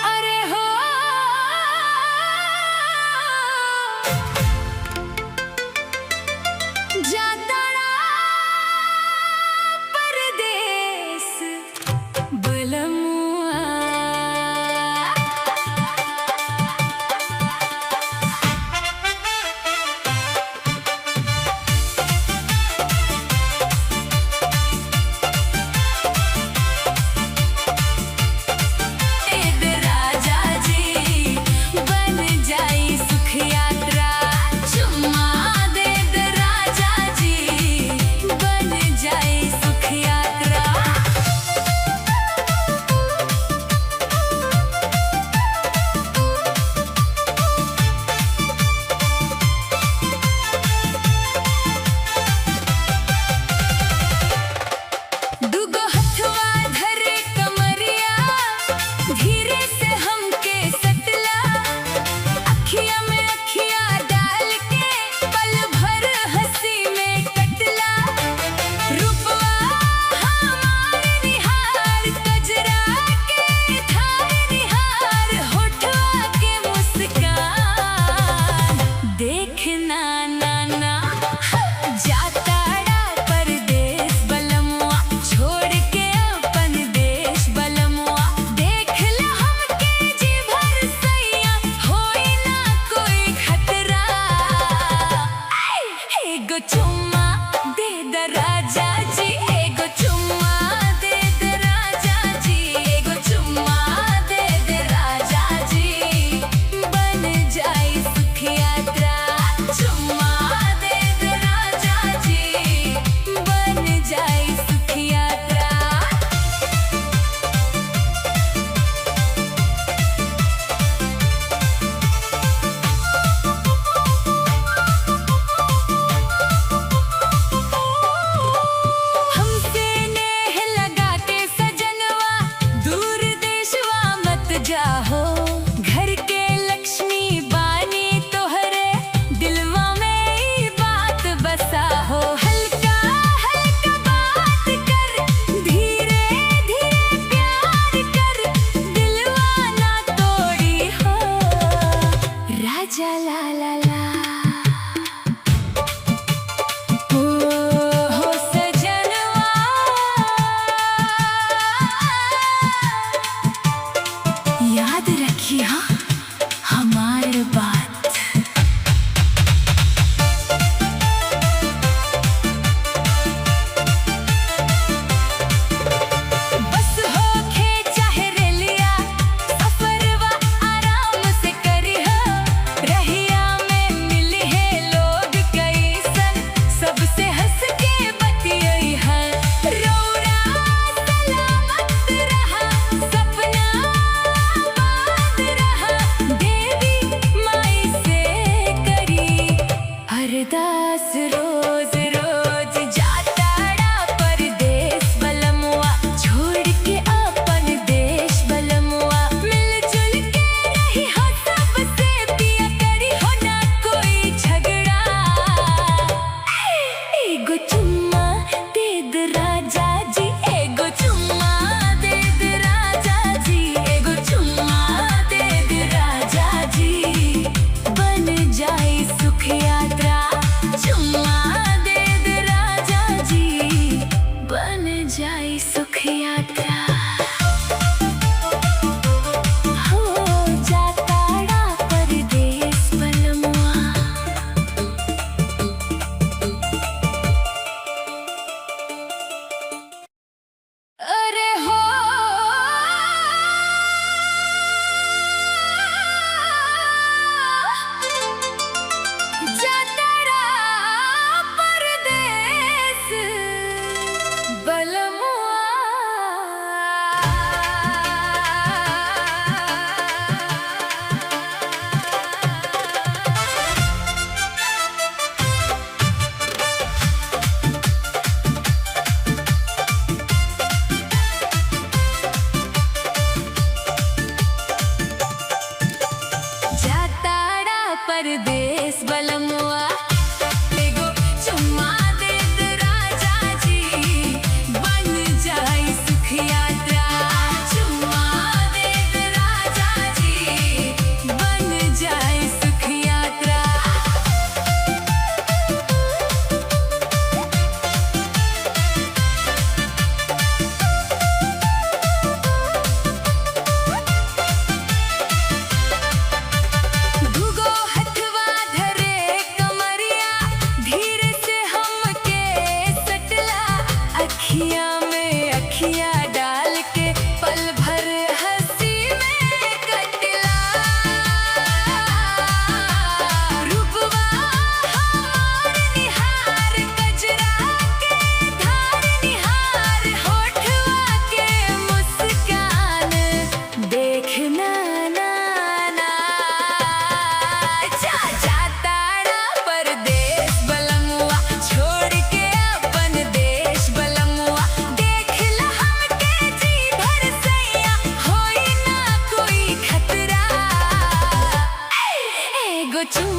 अरे हो जाताड़ा परदेस बलमुआ।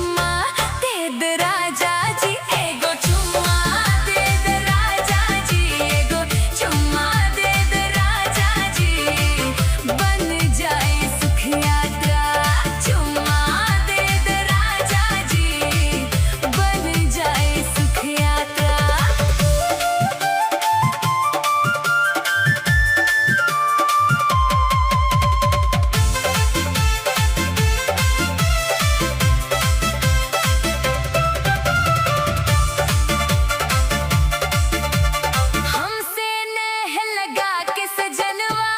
चुम्मा दे दे राजा जी, एगो चुम्मा दे दे राजा जी, एगो चुम्मा दे दे राजा जी, बन जाए सुख यात्रा। चुम्मा दे दे राजा जी, बन जाए सुख यात्रा। हमसे नेह लगा के सजनवा,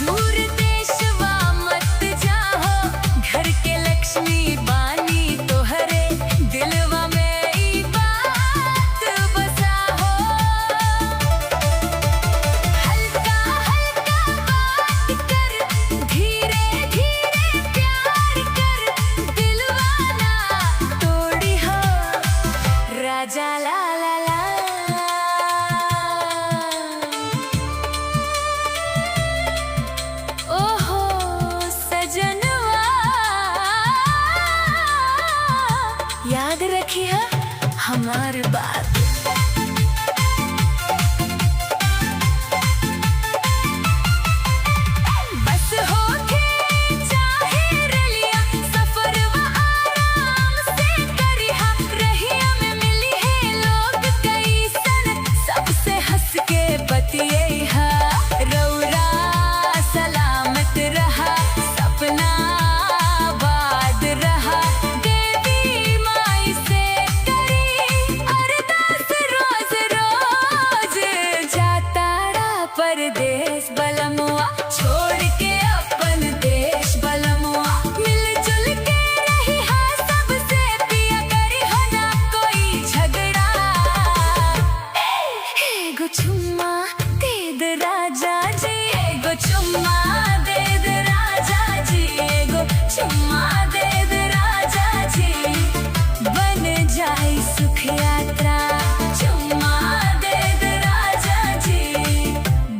दूर देशवा मत जाहो। घर के लक्ष्मी बानी तोहरे, दिलवा में ई बात बसाहो। हल्का हल्का बात कर, धीरे धीरे प्यार कर, दिलवा ना तोड़ी हो राजा ला ला ला। ओहो सजनवा, याद रखिए हमार बात। बस होके चाहे रलिया, सफरवा आराम से करिहा। रहिया में मिली है लोग कैसन, सबसे हंस के बतियैहा। रौरा सलामत रहा, सपना आबाद रहा। देवी माई से करी अरदास रोज रोज, जाताड़ा परदेस बलमुआ, छोड़ के अपन देश बलमुआ। मिलजुल के रही हा सबसे, पिया करी हो ना कोई झगड़ा। एगो चुम्मा दे दे राजा जी, एगो चुम्मा दे दे राजा जी, एगो चुम्मा दे दे राजा जी, बन जाए सुख यात्रा। चुम्मा दे दे राजा जी,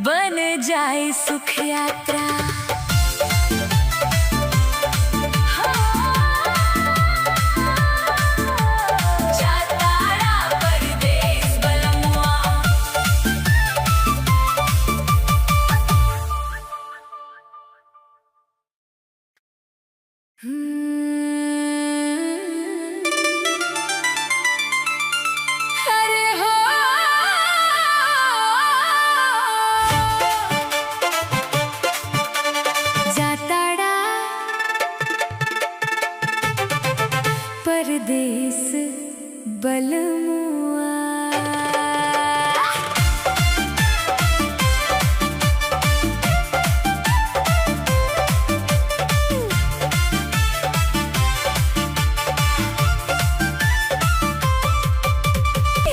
बन जाए सुख यात्रा। जाताड़ा परदेस बलमुआ। अरे हो जाताड़ा परदेस बलमुआ।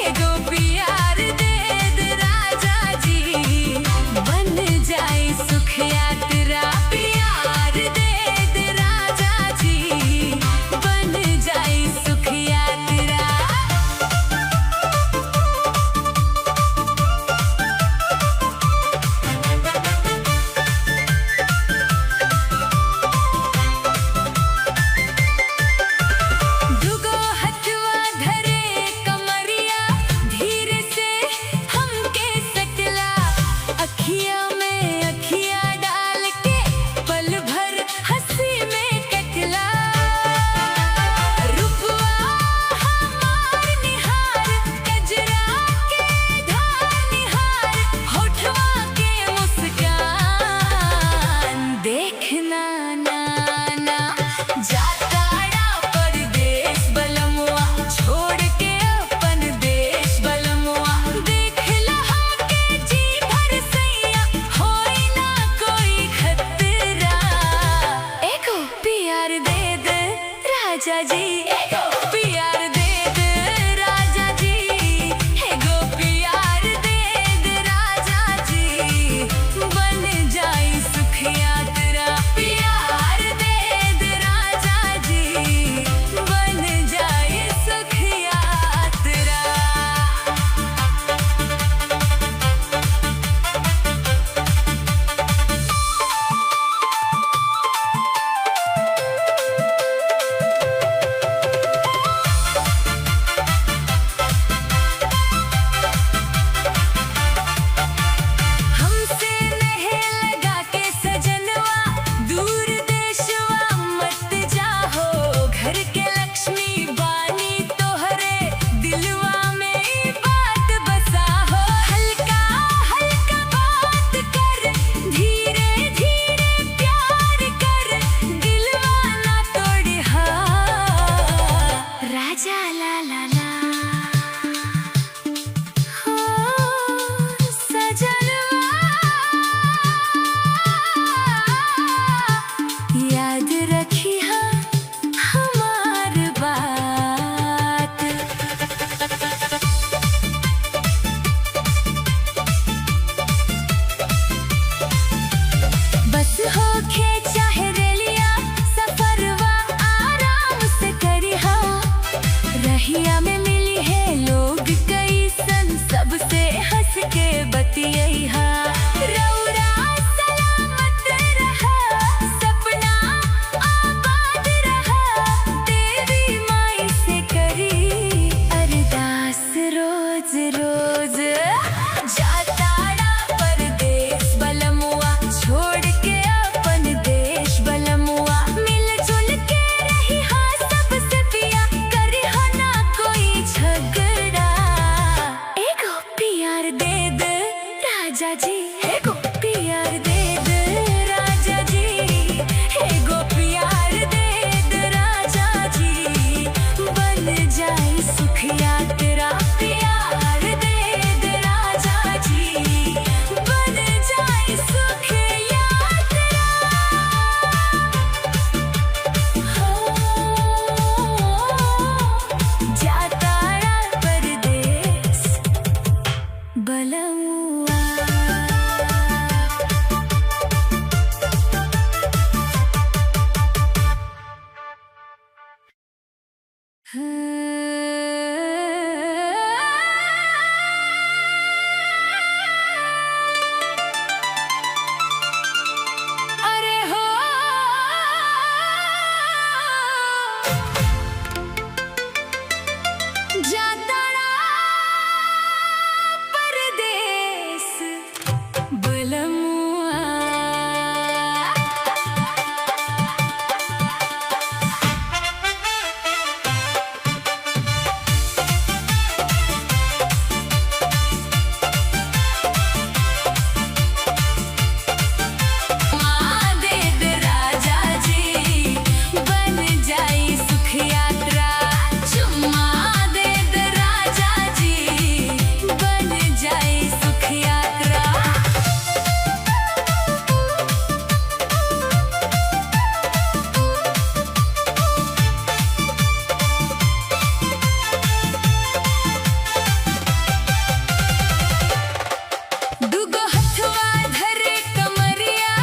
एगो प्यार दे दे राजा जी, बन जाए सुख यात्रा। प्यार दे दे राजा जी, बन जाए सुख यात्रा। ला ला ला हो सजनवा याद रखी हमार बात। बस होके चाहे रेलिया सफरवा आराम से करी हा। रहिया में मिली है लोग कई सन सबसे हंस के बतियाई हा। रौरा सलामत रहा सपना आबाद रहा देवी माई से करी अरदास रोज रोज। जाताड़ा परदेस बलमुआ छोड़ के अपन देश बलमुआ मिलजुल के रही हा सबसे पिया करी हा ना कोई झगड़ा। एगो प्यार दे दे राजा जी एगो प्यार दे दे राजा जी एगो प्यार दे दे राजा जी बन जाए सुख यात्रा। प्यार दे दे राजा जी बन जाए सुख यात्रा। जाताड़ा परदेस बलमुआ। अरे हो जाताड़ा परदेस बलमुआ। दे दे राजा जी बन जाए सुख यात्रा। चुम्मा दे दे राजा जी बन जाए सुख यात्रा। दुगो हथवा धरे कमरिया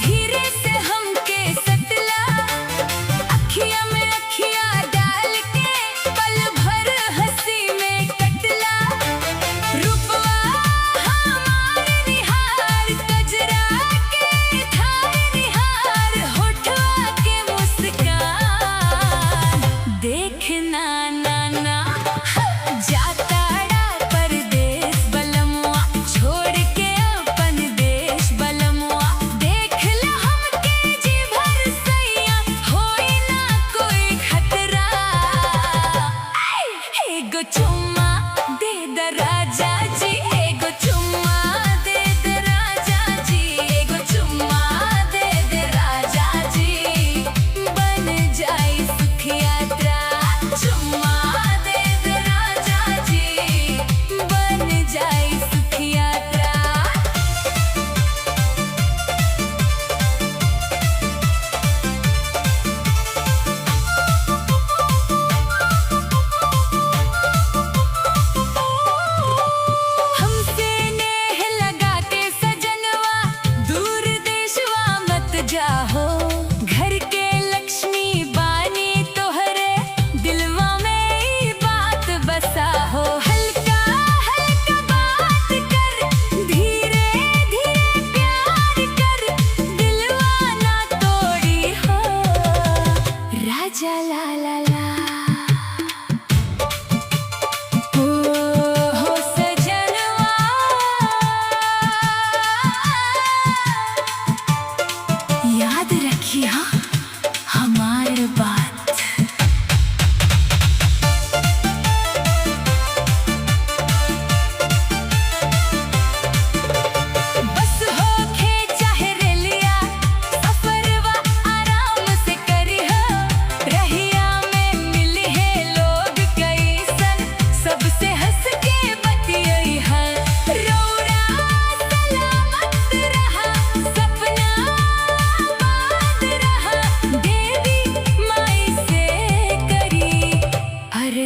धीरे से हमके सतला। अखिया में अखिया डाल के पल भर हंसी में कटला। रूपवा हमार निहार कजरा के धार निहार होठवा के मुस्कान देखना ना ना। जाताड़ा परदेस बलमुआ छोड़ के अपन देश बलमुआ देख ला हमके जी भर सैया होई ना कोई खतरा। एगो चुम्मा दे दे राजा जी एगो चुम्मा दे दे राजा जी एगो चुम्मा दे दे राजा जी बन जाए सुख यात्रा। चुम्मा दे दे राजा जी बन जाए सुख यात्रा।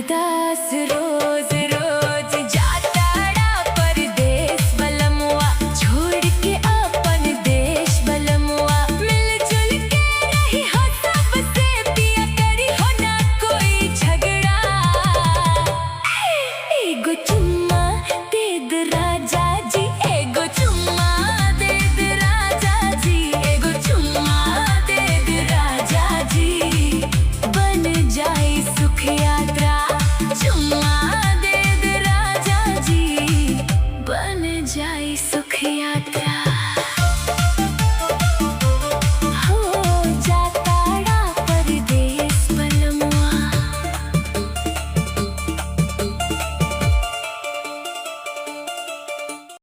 उदास रोज